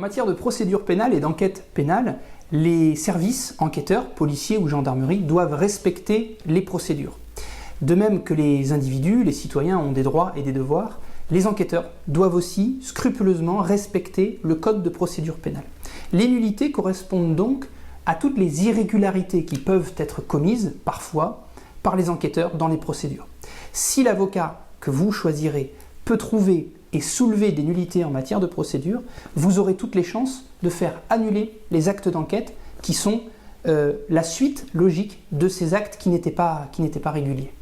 En matière de procédure pénale et d'enquête pénale, les services, enquêteurs, policiers ou gendarmerie doivent respecter les procédures. De même que les individus, les citoyens ont des droits et des devoirs, les enquêteurs doivent aussi scrupuleusement respecter le code de procédure pénale. Les nullités correspondent donc à toutes les irrégularités qui peuvent être commises, parfois, par les enquêteurs dans les procédures. Si l'avocat que vous choisirez peut trouver et soulever des nullités en matière de procédure, vous aurez toutes les chances de faire annuler les actes d'enquête qui sont la suite logique de ces actes qui n'étaient pas réguliers.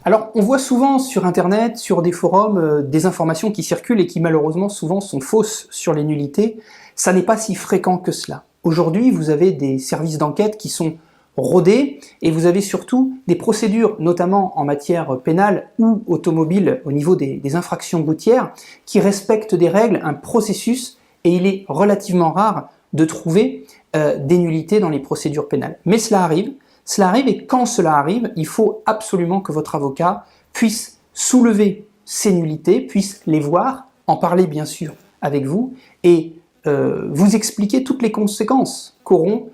Alors, on voit souvent sur Internet, sur des forums, des informations qui circulent et qui malheureusement souvent sont fausses sur les nullités. Ça n'est pas si fréquent que cela. Aujourd'hui, vous avez des services d'enquête qui sont rodés et vous avez surtout des procédures, notamment en matière pénale ou automobile au niveau des infractions routières, qui respectent des règles, un processus, et il est relativement rare de trouver des nullités dans les procédures pénales. Mais cela arrive et quand cela arrive, il faut absolument que votre avocat puisse soulever ces nullités, puisse les voir, en parler bien sûr avec vous et vous expliquer toutes les conséquences qu'auront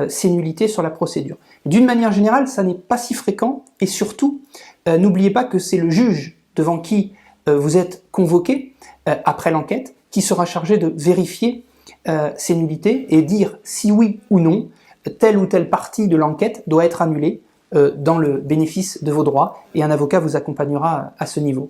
ces nullités sur la procédure. D'une manière générale, ça n'est pas si fréquent et surtout, n'oubliez pas que c'est le juge devant qui vous êtes convoqué après l'enquête qui sera chargé de vérifier ces nullités et dire si oui ou non telle ou telle partie de l'enquête doit être annulée dans le bénéfice de vos droits et un avocat vous accompagnera à ce niveau.